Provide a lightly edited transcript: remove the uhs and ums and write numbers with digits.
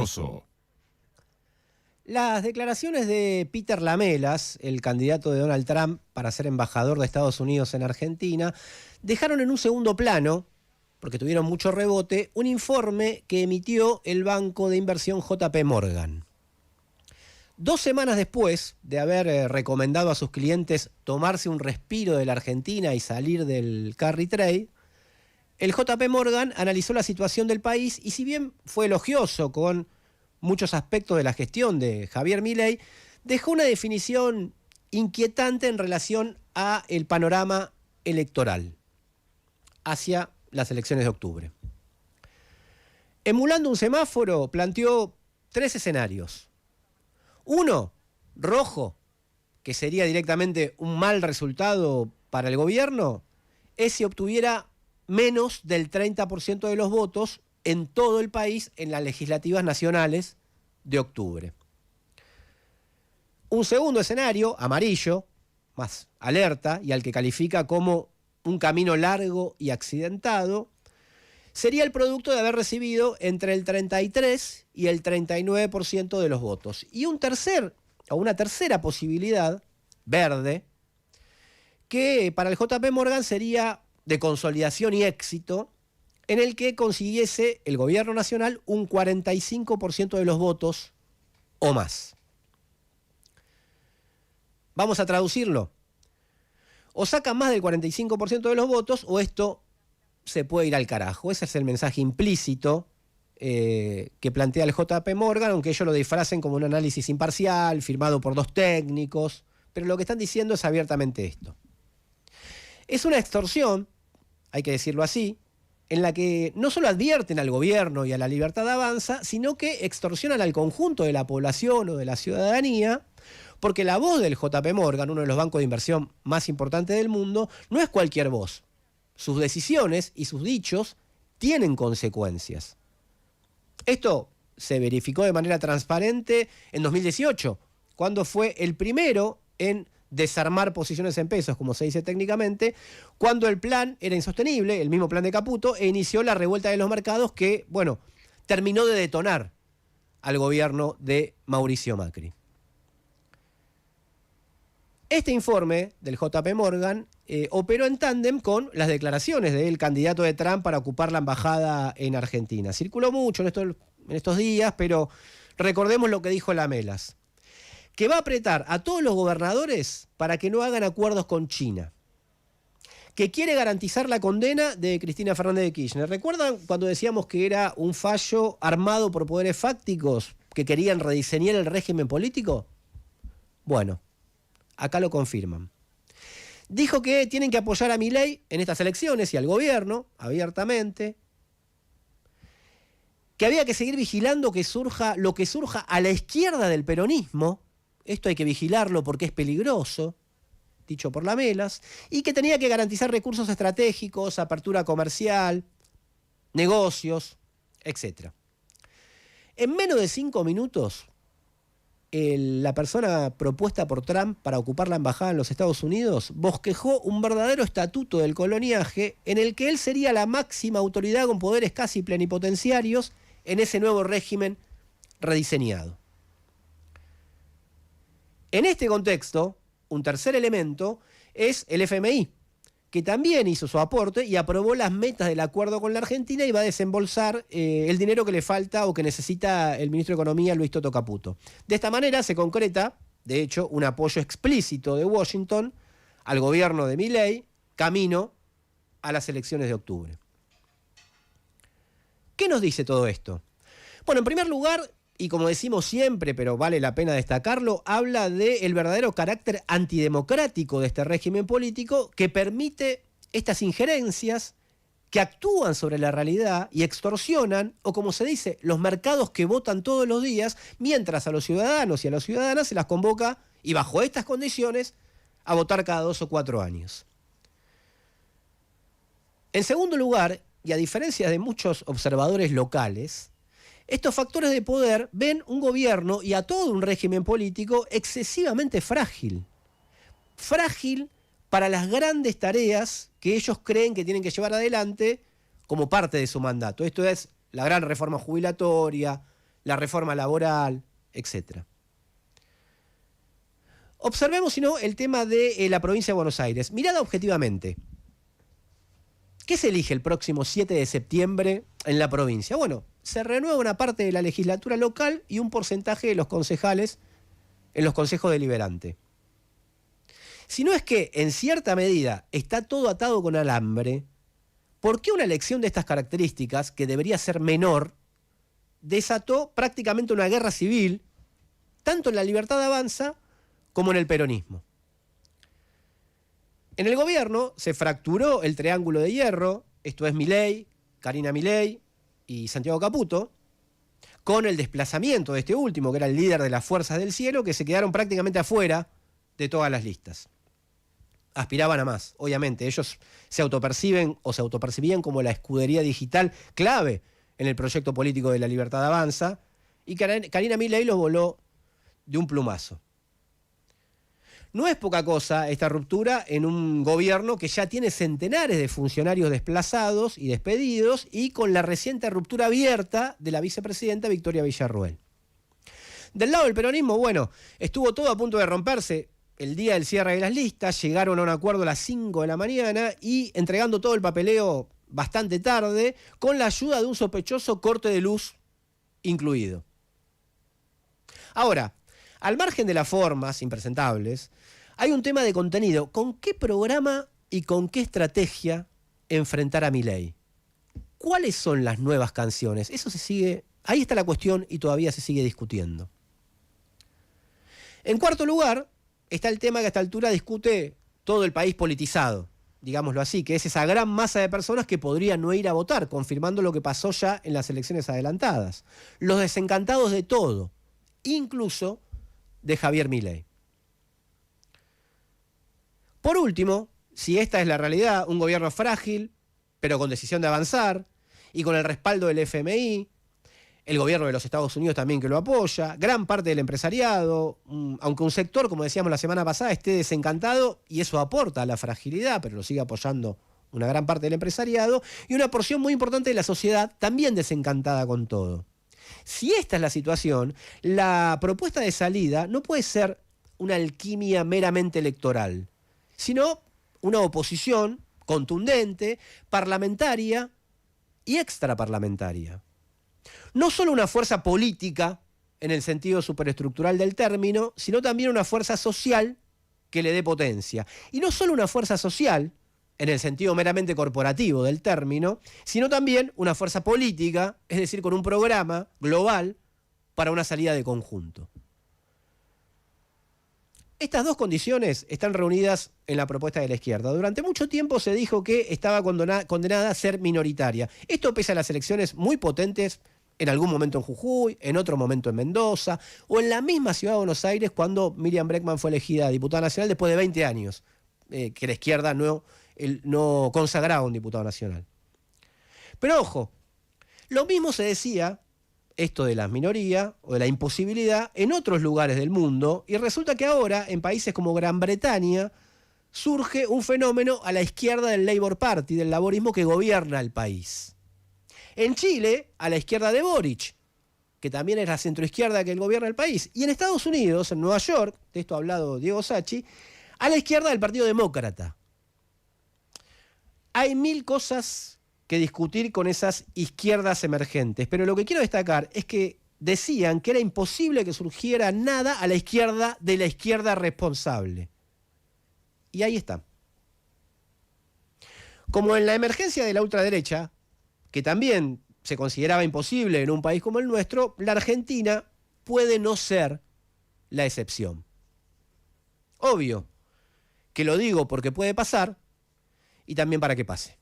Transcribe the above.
Famoso. Las declaraciones de Peter Lamelas, el candidato de Donald Trump para ser embajador de Estados Unidos en Argentina, dejaron en un segundo plano, porque tuvieron mucho rebote, un informe que emitió el banco de inversión JP Morgan. 2 semanas después de haber recomendado a sus clientes tomarse un respiro de la Argentina y salir del carry trade, el JP Morgan analizó la situación del país y, si bien fue elogioso con muchos aspectos de la gestión de Javier Milei, dejó una definición inquietante en relación a el panorama electoral hacia las elecciones de octubre. Emulando un semáforo, planteó 3 escenarios. 1, rojo, que sería directamente un mal resultado para el gobierno, es si obtuviera menos del 30% de los votos en todo el país en las legislativas nacionales de octubre. Un segundo escenario, amarillo, más alerta y al que califica como un camino largo y accidentado, sería el producto de haber recibido entre el 33 y el 39% de los votos. Y una tercera posibilidad, verde, que para el JP Morgan sería de consolidación y éxito, en el que consiguiese el gobierno nacional un 45% de los votos o más. Vamos a traducirlo. O sacan más del 45% de los votos o esto se puede ir al carajo. Ese es el mensaje implícito que plantea el JP Morgan, aunque ellos lo disfracen como un análisis imparcial, firmado por 2 técnicos, pero lo que están diciendo es abiertamente esto. Es una extorsión, hay que decirlo así, en la que no solo advierten al gobierno y a la Libertad Avanza, sino que extorsionan al conjunto de la población o de la ciudadanía, porque la voz del JP Morgan, uno de los bancos de inversión más importantes del mundo, no es cualquier voz. Sus decisiones y sus dichos tienen consecuencias. Esto se verificó de manera transparente en 2018, cuando fue el primero en desarmar posiciones en pesos, como se dice técnicamente, cuando el plan era insostenible, el mismo plan de Caputo, e inició la revuelta de los mercados que, terminó de detonar al gobierno de Mauricio Macri. Este informe del JP Morgan operó en tándem con las declaraciones del candidato de Trump para ocupar la embajada en Argentina. Circuló mucho en estos días, pero recordemos lo que dijo Lamelas, que va a apretar a todos los gobernadores para que no hagan acuerdos con China, que quiere garantizar la condena de Cristina Fernández de Kirchner. ¿Recuerdan cuando decíamos que era un fallo armado por poderes fácticos que querían rediseñar el régimen político? Bueno, acá lo confirman. Dijo que tienen que apoyar a Milei en estas elecciones y al gobierno, abiertamente, que había que seguir vigilando lo que surja a la izquierda del peronismo. Esto hay que vigilarlo porque es peligroso, dicho por Lamelas, y que tenía que garantizar recursos estratégicos, apertura comercial, negocios, etc. En menos de 5 minutos, la persona propuesta por Trump para ocupar la embajada en los Estados Unidos bosquejó un verdadero estatuto del coloniaje en el que él sería la máxima autoridad con poderes casi plenipotenciarios en ese nuevo régimen rediseñado. En este contexto, un tercer elemento es el FMI, que también hizo su aporte y aprobó las metas del acuerdo con la Argentina y va a desembolsar el dinero que le falta o que necesita el ministro de Economía, Luis Toto Caputo. De esta manera se concreta, de hecho, un apoyo explícito de Washington al gobierno de Milei camino a las elecciones de octubre. ¿Qué nos dice todo esto? Bueno, en primer lugar, y como decimos siempre, pero vale la pena destacarlo, habla del verdadero carácter antidemocrático de este régimen político que permite estas injerencias que actúan sobre la realidad y extorsionan, o como se dice, los mercados que votan todos los días, mientras a los ciudadanos y a las ciudadanas se las convoca, y bajo estas condiciones, a votar cada 2 o 4 años. En segundo lugar, y a diferencia de muchos observadores locales, estos factores de poder ven un gobierno y a todo un régimen político excesivamente frágil. Frágil para las grandes tareas que ellos creen que tienen que llevar adelante como parte de su mandato. Esto es la gran reforma jubilatoria, la reforma laboral, etc. Observemos, si no, el tema de la provincia de Buenos Aires. Mirada objetivamente. ¿Qué se elige el próximo 7 de septiembre en la provincia? Bueno, se renueva una parte de la legislatura local y un porcentaje de los concejales en los consejos deliberantes. Si no es que, en cierta medida, está todo atado con alambre, ¿por qué una elección de estas características, que debería ser menor, desató prácticamente una guerra civil, tanto en la Libertad Avanza como en el peronismo? En el gobierno se fracturó el triángulo de hierro, esto es Milei, Karina Milei y Santiago Caputo, con el desplazamiento de este último, que era el líder de las Fuerzas del Cielo, que se quedaron prácticamente afuera de todas las listas. Aspiraban a más, obviamente. Ellos se autoperciben o se autopercibían como la escudería digital clave en el proyecto político de la Libertad Avanza, y Karina Milei los voló de un plumazo. No es poca cosa esta ruptura en un gobierno que ya tiene centenares de funcionarios desplazados y despedidos, y con la reciente ruptura abierta de la vicepresidenta Victoria Villarruel. Del lado del peronismo, bueno, estuvo todo a punto de romperse el día del cierre de las listas, llegaron a un acuerdo a las 5 de la mañana y entregando todo el papeleo bastante tarde, con la ayuda de un sospechoso corte de luz incluido. Ahora, al margen de las formas impresentables, hay un tema de contenido. ¿Con qué programa y con qué estrategia enfrentar a Milei? ¿Cuáles son las nuevas canciones? Eso se sigue, ahí está la cuestión y todavía se sigue discutiendo. En cuarto lugar, está el tema que a esta altura discute todo el país politizado, digámoslo así, que es esa gran masa de personas que podrían no ir a votar, confirmando lo que pasó ya en las elecciones adelantadas. Los desencantados de todo, incluso de Javier Milei. Por último, si esta es la realidad, un gobierno frágil, pero con decisión de avanzar, y con el respaldo del FMI, el gobierno de los Estados Unidos también que lo apoya, gran parte del empresariado, aunque un sector, como decíamos la semana pasada, esté desencantado, y eso aporta a la fragilidad, pero lo sigue apoyando una gran parte del empresariado, y una porción muy importante de la sociedad también desencantada con todo. Si esta es la situación, la propuesta de salida no puede ser una alquimia meramente electoral, sino una oposición contundente, parlamentaria y extraparlamentaria. No solo una fuerza política en el sentido superestructural del término, sino también una fuerza social que le dé potencia. Y no solo una fuerza social en el sentido meramente corporativo del término, sino también una fuerza política, es decir, con un programa global para una salida de conjunto. Estas dos condiciones están reunidas en la propuesta de la izquierda. Durante mucho tiempo se dijo que estaba condenada a ser minoritaria. Esto pese a las elecciones muy potentes, en algún momento en Jujuy, en otro momento en Mendoza, o en la misma ciudad de Buenos Aires cuando Miriam Bregman fue elegida diputada nacional después de 20 años, que la izquierda no consagraba un diputado nacional. Pero ojo, lo mismo se decía, esto de la minoría o de la imposibilidad, en otros lugares del mundo, y resulta que ahora en países como Gran Bretaña surge un fenómeno a la izquierda del Labour Party, del laborismo que gobierna el país. En Chile, a la izquierda de Boric, que también es la centroizquierda que gobierna el país. Y en Estados Unidos, en Nueva York, de esto ha hablado Diego Sacchi, a la izquierda del Partido Demócrata. Hay mil cosas que discutir con esas izquierdas emergentes, pero lo que quiero destacar es que decían que era imposible que surgiera nada a la izquierda de la izquierda responsable. Y ahí está. Como en la emergencia de la ultraderecha, que también se consideraba imposible en un país como el nuestro, la Argentina puede no ser la excepción. Obvio que lo digo porque puede pasar y también para que pase.